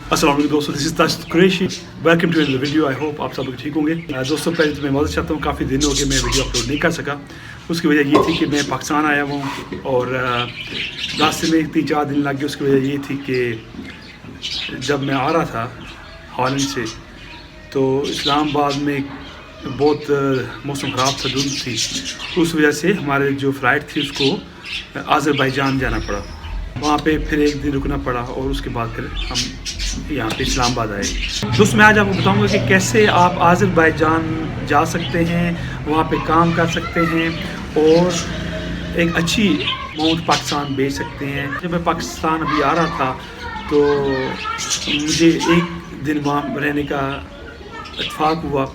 अस्सलाम वालेकुम दोस्तों, this is Tashid Qureshi. Welcome to another video. I hope आप सब लोग ठीक होंगे। दोस्तों पहले तो मैं माफ़ी चाहता हूँ, काफ़ी दिन हो गए मैं वीडियो अपलोड नहीं कर सका। उसकी वजह ये थी कि मैं पाकिस्तान आया हुआ हूँ और रास्ते में 3-4 दिन लग गए। उसकी वजह ये थी कि जब मैं आ रहा था हॉलैंड से तो इस्लामाबाद में बहुत मौसम ख़राब था, धुंध थी। उस वजह से हमारे जो फ़्लाइट थी उसको आज़रबाईजान जाना पड़ा। वहाँ पे फिर एक दिन रुकना पड़ा और उसके बाद फिर हम यहाँ पे इस्लामाबाद आए। दोस्तों मैं आज आपको बताऊँगा कि कैसे आप आज़रबाईजान जा सकते हैं, वहाँ पे काम कर सकते हैं और एक अच्छी अमाउंट पाकिस्तान भेज सकते हैं। जब मैं पाकिस्तान अभी आ रहा था तो मुझे एक दिन वहाँ रहने का इत्तेफाक हुआ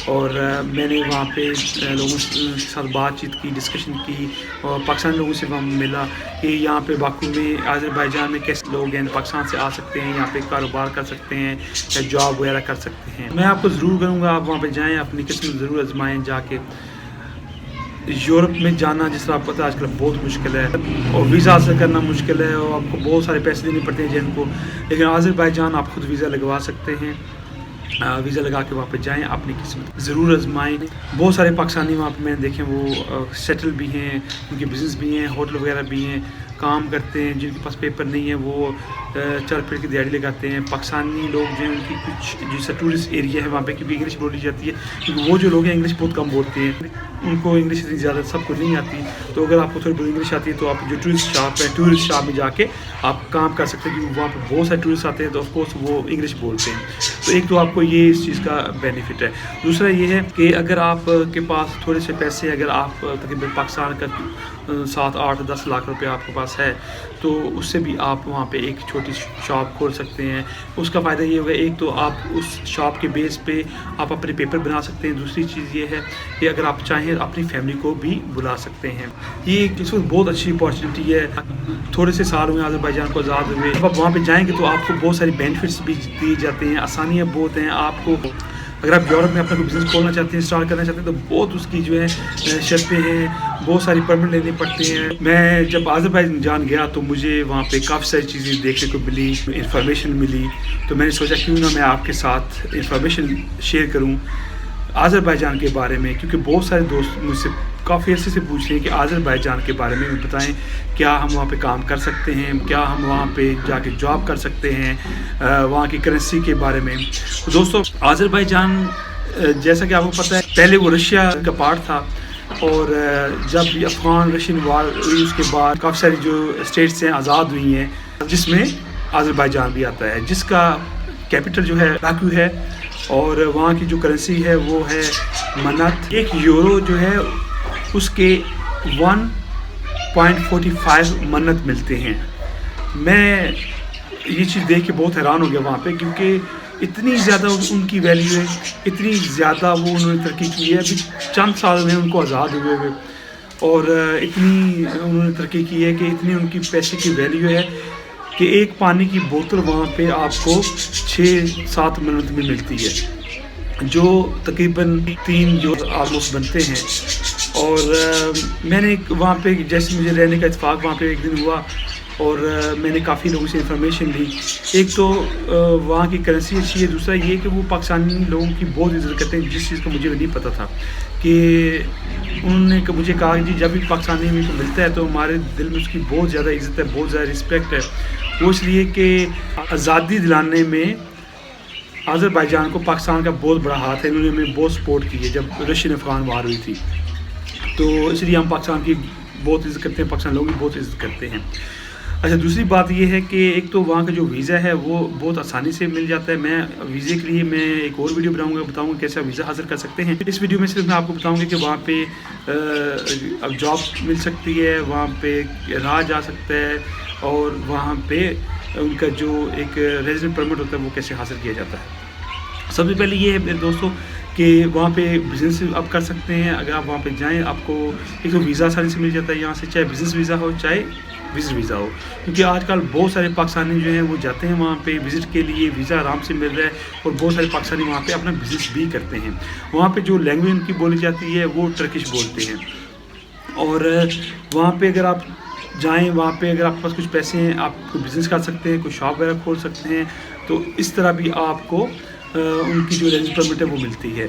और मैंने वहाँ पे लोगों के साथ बातचीत की, डिस्कशन की और पाकिस्तानी लोगों से वहाँ मिला कि यहाँ पे बाकू में आज़रबाईजान में कैसे लोग हैं, पाकिस्तान से आ सकते हैं, यहाँ पे कारोबार कर सकते हैं या जॉब वगैरह कर सकते हैं। मैं आपको ज़रूर करूँगा आप वहाँ पे जाएँ, अपनी किस्मत ज़रूर आजमाएँ जाके। यूरोप में जाना जिस तरह आपको पता है आजकल बहुत मुश्किल है और वीज़ा हासिल करना मुश्किल है और आपको बहुत सारे पैसे देने पड़ते हैं जिनको, लेकिन आज़रबाईजान आप खुद वीज़ा लगवा सकते हैं। वीज़ा लगा के वहाँ पे जाएँ, अपनी किस्मत ज़रूर आजमाएँ। बहुत सारे पाकिस्तानी वहाँ पे मैंने देखे वो सेटल भी हैं, उनके बिज़नेस भी हैं, होटल वगैरह भी हैं, काम करते हैं। जिनके पास पेपर नहीं है वो चल फिर की दिहाड़ी लगाते हैं। पाकिस्तानी लोग जो हैं उनकी कुछ जैसा टूरिस्ट एरिया है वहाँ पे क्योंकि इंग्लिश बोली जाती है, क्योंकि वो जो लोग हैं इंग्लिश बहुत कम बोलते हैं, उनको इंग्लिश इतनी ज़्यादा सबको नहीं आती। तो अगर आपको थोड़ी बहुत इंग्लिश आती है तो आप जो टूरिस्ट शॉप में जाके आप काम कर सकते हैं, क्योंकि वहाँ पर बहुत सारे टूरिस्ट आते हैं तो ऑफकोर्स वो इंग्लिश बोलते हैं। तो एक तो आपको ये इस चीज़ का बेनिफिट है। दूसरा ये है कि अगर आप के पास थोड़े से पैसे, अगर आप तकरीबन पाकिस्तान का 7-8-10 लाख रुपए आपके पास है तो उससे भी आप वहाँ पे एक छोटी शॉप खोल सकते हैं। उसका फ़ायदा ये होगा, एक तो आप उस शॉप के बेस पे आप अपने पेपर बना सकते हैं। दूसरी चीज़ ये है कि अगर आप चाहें अपनी फैमिली को भी बुला सकते हैं। ये एक इस वक्त बहुत अच्छी अपॉर्चुनिटी है। थोड़े से साल हुए आज़रबाईजान को आज़ाद हुए, जब आप वहाँ पे जाएंगे तो आपको बहुत सारी बेनिफिट्स भी दिए जाते हैं, आसानियाँ बहुत हैं आपको। अगर आप यूरोप में अपना कोई बिज़नेस खोलना चाहते हैं, स्टार्ट करना चाहते हैं तो बहुत उसकी जो है शर्तें हैं, बहुत सारी परमिट लेनी पड़ती हैं। मैं जब आज़रबाईजान गया तो मुझे वहाँ पे काफ़ी सारी चीज़ें देखने को मिली, इंफॉर्मेशन मिली, तो मैंने सोचा क्यों ना मैं आपके साथ इंफॉर्मेशन शेयर करूँ आज़रबाईजान के बारे में, क्योंकि बहुत सारे दोस्त मुझसे काफ़ी अर्से से पूछ रहे हैं कि आज़रबाईजान के बारे में बताएं, क्या हम वहाँ पे काम कर सकते हैं, क्या हम वहाँ पे जाके जॉब कर सकते हैं, वहाँ की करेंसी के बारे में। तो दोस्तों आज़रबाईजान जैसा कि आपको पता है पहले वो रशिया का पार्ट था और जब अफ़गान रशियन वार हुई उसके बाद काफ़ी सारी जो स्टेट्स हैं आज़ाद हुई हैं, जिसमें आज़रबाईजान भी आता है, जिसका कैपिटल जो है बाकू है और वहाँ की जो करेंसी है वो है मनत। 1 यूरो जो है उसके 1.45 मनत मिलते हैं। मैं ये चीज़ देख के बहुत हैरान हो गया वहाँ पे, क्योंकि इतनी ज़्यादा उनकी वैल्यू है, इतनी ज़्यादा वो उन्होंने तरक्की की है। अभी चंद साल में उनको आज़ाद हुए हुए और इतनी उन्होंने तरक्की की है कि इतनी उनकी पैसे की वैल्यू है कि एक पानी की बोतल वहाँ पे आपको 6-7 मिनट में मिलती है, जो तकरीबन 3 यूरो ऑलमोस्ट बनते हैं। और मैंने वहाँ पे जैसे मुझे रहने का इत्तेफाक वहाँ पे एक दिन हुआ और मैंने काफ़ी लोगों से इंफॉर्मेशन ली। एक तो वहाँ की करेंसी अच्छी है, दूसरा ये कि वो पाकिस्तानी लोगों की बहुत इज़्ज़त करते हैं, जिस चीज़ का मुझे नहीं पता था कि उन्होंने मुझे कहा कि जब भी पाकिस्तानी मेरे को मिलता है तो हमारे दिल में उसकी बहुत ज़्यादा इज़्ज़त है, बहुत ज़्यादा रिस्पेक्ट है। वो इसलिए कि आज़ादी दिलाने में आज़रबाईजान को पाकिस्तान का बहुत बड़ा हाथ है। इन्होंने हमें बहुत सपोर्ट की है जब रशियन अफ़गान वार हुई थी, तो इसलिए हम पाकिस्तान की बहुत इज़्ज़त करते हैं, पाकिस्तान लोग भी बहुत इज़्ज़त करते हैं। अच्छा, दूसरी बात ये है कि एक तो वहाँ का जो वीज़ा है वो बहुत आसानी से मिल जाता है। मैं वीज़े के लिए मैं एक और वीडियो बनाऊंगा, बताऊंगा कैसे आप वीज़ा हासिल कर सकते हैं। इस वीडियो में सिर्फ मैं आपको बताऊंगा कि वहाँ पे अब जॉब मिल सकती है, वहाँ पे रहा जा सकता है और वहाँ पे उनका जो एक रेजिडेंट परमिट होता है वो कैसे हासिल किया जाता है। सबसे पहले ये है मेरे दोस्तों कि वहाँ पे बिज़नेस आप कर सकते हैं। अगर आप वहाँ पे जाएँ आपको एक तो वीज़ा आसानी से मिल जाता है यहाँ से, चाहे बिज़नेस वीज़ा हो चाहे विज़िट वीज़ा हो, क्योंकि आजकल बहुत सारे पाकिस्तानी जो हैं वो जाते हैं वहाँ पे विज़िट के लिए, वीज़ा आराम से मिल रहा है और बहुत सारे पाकिस्तानी वहाँ पे अपना बिज़नेस भी करते हैं। वहाँ पे जो लैंग्वेज उनकी बोली जाती है वो टर्किश बोलते हैं और वहाँ पे अगर आप जाएं, वहाँ पे अगर आपके पास कुछ पैसे हैं आप कोई बिज़नेस कर सकते हैं, कोई शॉप वगैरह खोल सकते हैं। تو اس طرح بھی آپ کو ان کی جو ریزیڈنس پرمٹ ہے وہ ملتی ہے.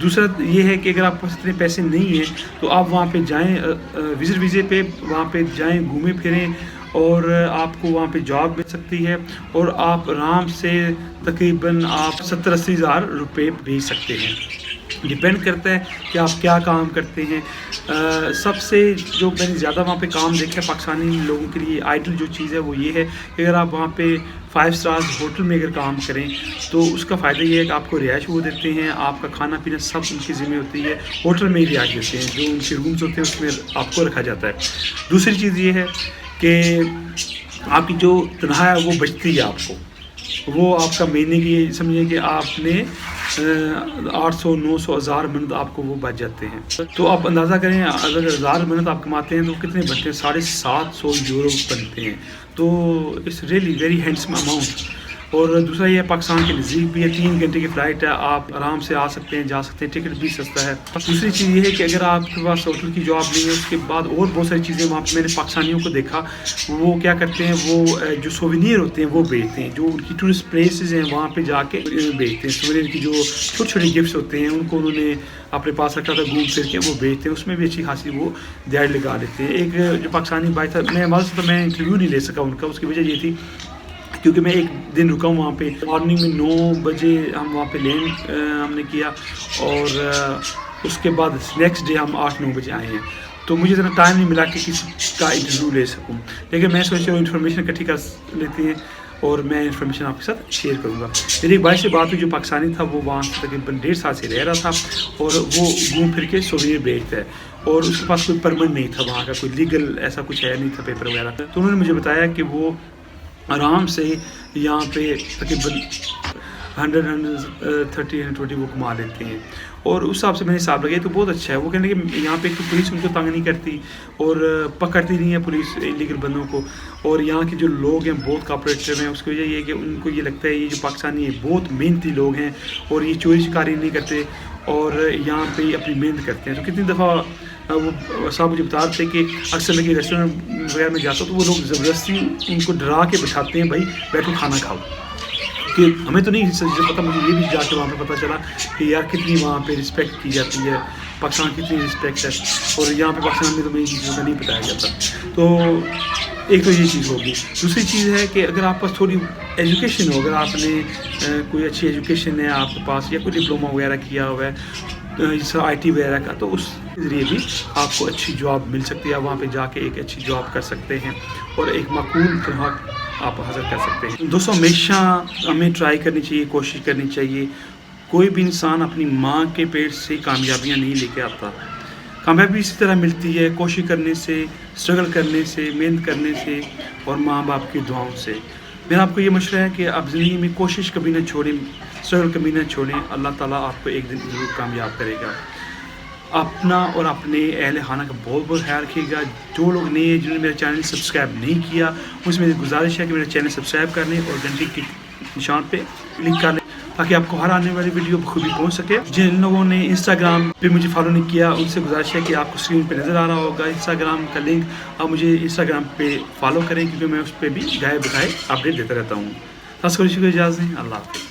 دوسرا یہ ہے کہ اگر آپ کے پاس اتنے پیسے نہیں ہیں تو آپ وہاں پہ جائیں وزٹ ویزے پہ، وہاں پہ جائیں گھومیں پھریں اور آپ کو وہاں پہ جاب مل سکتی ہے اور آپ آرام سے تقریباً آپ 70-80 ہزار روپے بھیج سکتے ہیں. ڈپینڈ کرتا ہے کہ آپ کیا کام کرتے ہیں. سب سے جو میں نے زیادہ وہاں پہ کام دیکھا ہے پاکستانی لوگوں کے لیے آئیڈل جو چیز ہے وہ یہ ہے کہ اگر آپ وہاں پہ 5 اسٹارز ہوٹل میں اگر کام کریں تو اس کا فائدہ یہ ہے کہ آپ کو رہائش وہ دیتے ہیں، آپ کا کھانا پینا سب ان کی ذمہ ہوتی ہے، ہوٹل میں ہی رہائش دیتے ہیں، جو ان کے رومز ہوتے ہیں اس میں آپ کو رکھا جاتا ہے. دوسری چیز یہ ہے کہ آپ کی جو تنخواہ ہے وہ بچتی ہے آپ کو، وہ آپ کا مہینے کی سمجھیں کہ آپ نے 800 900 1000 منٹ آپ کو وہ بچ جاتے ہیں. تو آپ اندازہ کریں اگر 1000 منٹ آپ کماتے ہیں تو کتنے بنتے ہیں؟ 750 یورو بنتے ہیں. تو it's really very handsome amount. اور دوسرا یہ پاکستان کے نزدیک بھی ہے، 3 گھنٹے کی فلائٹ ہے، آپ آرام سے آ سکتے ہیں جا سکتے ہیں، ٹکٹ بھی سستا ہے. دوسری چیز یہ ہے کہ اگر آپ کے پاس ہوٹل کی جاب نہیں ہے اس کے بعد اور بہت ساری چیزیں وہاں پہ میں نے پاکستانیوں کو دیکھا وہ کیا کرتے ہیں، وہ جو سووینیر ہوتے ہیں وہ بیچتے ہیں، جو ان کی ٹورسٹ پلیسز ہیں وہاں پہ جا کے بیچتے ہیں. سووینیر کی جو چھوٹے چھوٹے گفٹس ہوتے ہیں ان کو انہوں نے اپنے پاس رکھا تھا، گھوم پھر کے وہ بیچتے ہیں، اس میں بھی اچھی خاصی وہ دیہڑ لگا لیتے ہیں. ایک جو پاکستانی بھائی تھا، میں انٹرویو نہیں لے سکا ان کا، اس کی وجہ یہ تھی کیونکہ میں ایک دن رکا ہوں وہاں پہ. مارننگ میں 9 بجے ہم وہاں پہ لینڈ ہم نے کیا اور اس کے بعد نیکسٹ ڈے ہم 8-9 بجے آئے ہیں. تو مجھے اتنا ٹائم نہیں ملا کہ کسی کا انٹرویو لے سکوں، لیکن میں سوچ رہا ہوں انفارمیشن اکٹھی کر لیتے ہیں اور میں انفارمیشن آپ کے ساتھ شیئر کروں گا. میری ایک بھائی سے بات ہوئی جو پاکستانی تھا، وہ وہاں تقریباً 1.5 سال سے رہ رہا تھا اور وہ گھوم پھر کے سووینیر بیچتا ہے اور اس کے پاس کوئی پرمٹ نہیں تھا وہاں کا، کوئی لیگل ایسا کچھ ہے نہیں تھا پیپر وغیرہ. تو انہوں نے مجھے بتایا کہ وہ آرام سے یہاں پہ تقریباً 130-120 وہ کما لیتے ہیں اور اس حساب سے میں نے حساب لگایا تو بہت اچھا ہے. وہ کہنے کہ یہاں پہ پولیس ان کو تنگ نہیں کرتی اور پکڑتی نہیں ہے پولیس انلیگل بندوں کو، اور یہاں کے جو لوگ ہیں بہت کوآپریٹو ہیں. اس کی وجہ یہ ہے کہ ان کو یہ لگتا ہے یہ جو پاکستانی ہیں بہت محنتی لوگ ہیں اور یہ چوری چکاری نہیں کرتے اور یہاں پہ اپنی محنت کرتے ہیں. تو کتنی دفعہ وہ صاحب مجھے بتا رہے تھے کہ اکثر لگے ریسٹورینٹ وغیرہ میں جاتا ہوں تو وہ لوگ زبردستی ان کو ڈرا کے بٹھاتے ہیں، بھائی بیٹھو کھانا کھاؤ. کہ ہمیں تو نہیں پتہ، مجھے یہ بھی جا کے وہاں پہ پتہ چلا کہ یار کتنی وہاں پہ رسپیکٹ کی جاتی ہے، پاکستان کتنی رسپیکٹ ہے اور یہاں پہ پاکستان میں تو میں چیزوں کا نہیں بتایا جاتا. تو ایک تو یہ چیز ہوگی. دوسری چیز ہے کہ اگر آپ پاس تھوڑی ایجوکیشن ہو، اگر آپ نے کوئی اچھی ایجوکیشن ہے آپ کے پاس یا کوئی ڈپلوما وغیرہ کیا ہوا ہے جس طرح IT وغیرہ کا، تو اس کے ذریعے بھی آپ کو اچھی جاب مل سکتی ہے. وہاں پہ جا کے ایک اچھی جاب کر سکتے ہیں اور ایک معقول تنخواہ آپ حاصل کر سکتے ہیں. دوستوں ہمیشہ ہمیں ٹرائی کرنی چاہیے، کوشش کرنی چاہیے. کوئی بھی انسان اپنی ماں کے پیٹ سے کامیابیاں نہیں لے کے آتا. کامیابی اسی طرح ملتی ہے کوشش کرنے سے، اسٹرگل کرنے سے، محنت کرنے سے اور ماں باپ کی دعاؤں سے. میرا آپ کو یہ مشورہ ہے کہ آپ زندگی میں کوشش کبھی نہ چھوڑیں، اسٹرگل کبھی نہ چھوڑیں. اللہ تعالیٰ آپ کو ایک دن ضرور کامیاب کرے گا. اپنا اور اپنے اہل خانہ کا بہت بہت خیال رکھیے گا. جو لوگ نئے ہیں جنہوں نے میرا چینل سبسکرائب نہیں کیا، اس میں گزارش ہے کہ میرا چینل سبسکرائب کر لیں اور گھنٹی کے نشان پہ کلک کر لیں تاکہ آپ کو ہر آنے والی ویڈیو بخوبی پہنچ سکے. جن لوگوں نے انسٹاگرام پہ مجھے فالو نہیں کیا ان سے گزارش ہے کہ آپ کو اسکرین پہ نظر آ رہا ہوگا انسٹاگرام کا لنک، آپ مجھے انسٹاگرام پہ فالو کریں کیونکہ میں اس پہ بھی گائے بتائے اپڈیٹ دیتا رہتا ہوں. خاص کر اجازت دیں. اللہ حافظ.